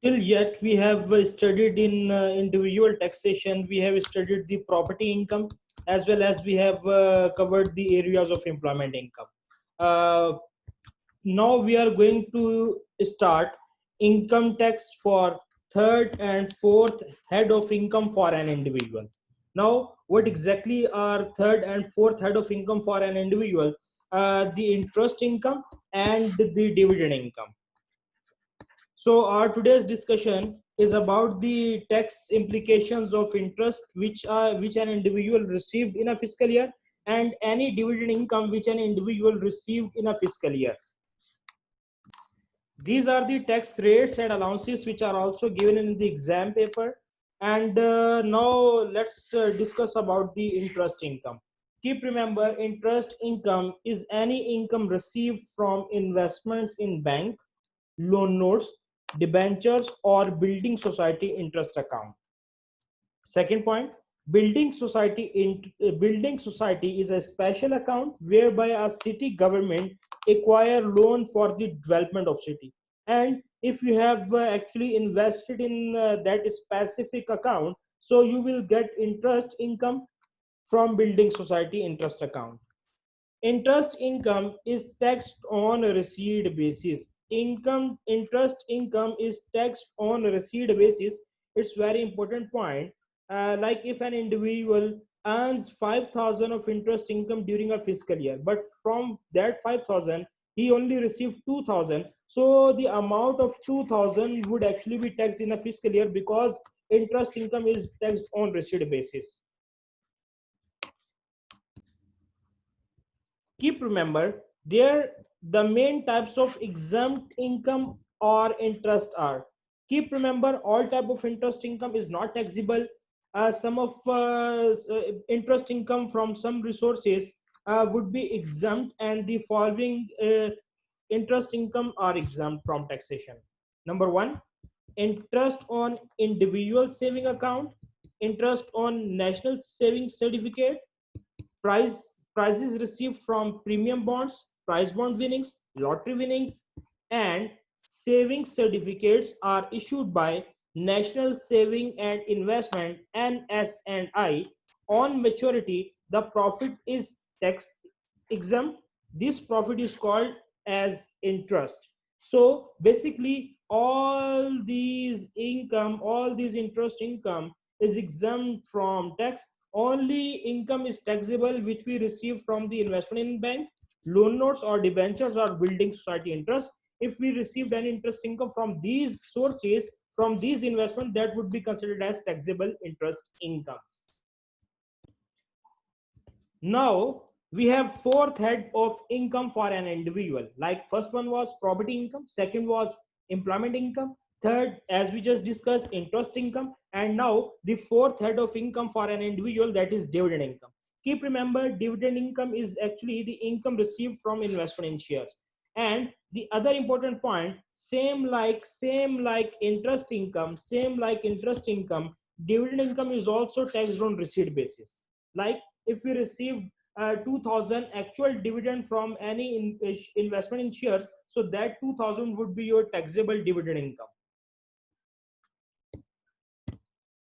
Till yet, we have studied in individual taxation, we have studied the property income, as well as we have covered the areas of employment income. Uh, Now we are going to start income tax for third and fourth head of income for an individual. Now, what exactly are third and fourth head of income for an individual? The interest income and the dividend income. So our today's discussion is about the tax implications of interest which an individual received in a fiscal year, and any dividend income which an individual received in a fiscal year. These are the tax rates and allowances which are also given in the exam paper. And now let's discuss about the interest income. Keep remember, interest income is any income received from investments in bank, loan notes, debentures, or building society interest account. Second point, building society is a special account whereby a city government acquire loan for the development of city. And if you have actually invested in that specific account, so you will get interest income from building society interest account. Interest income is taxed on a receipt basis. Interest income is taxed on a receipt basis. It's very important point. Like if an individual earns 5,000 of interest income during a fiscal year, but from that 5,000 he only received 2,000, so the amount of 2,000 would actually be taxed in a fiscal year, because interest income is taxed on receipt basis. Keep remember, there the main types of exempt income or interest are. Keep remember, all type of interest income is not taxable. Some of interest income from some resources would be exempt, and the following interest income are exempt from taxation. Number one, interest on individual saving account, interest on national savings certificate, prizes received from premium bonds, prize bond winnings, lottery winnings, and savings certificates are issued by National Saving and Investment (NS&I). On maturity, the profit is tax exempt. This profit is called as interest. So basically, all these interest income is exempt from tax. Only income is taxable which we receive from the investment in bank, loan notes or debentures or building society interest. If we received any interest income from these sources, from these investment, that would be considered as taxable interest income. Now we have fourth head of income for an individual. Like first one was property income, second was employment income, third, as we just discussed, interest income, and now the fourth head of income for an individual, that is dividend income. Keep remember, dividend income is actually the income received from investment in shares. And the other important point, same like interest income, dividend income is also taxed on receipt basis. Like if we receive 2,000 actual dividend from any investment in shares, so that 2,000 would be your taxable dividend income.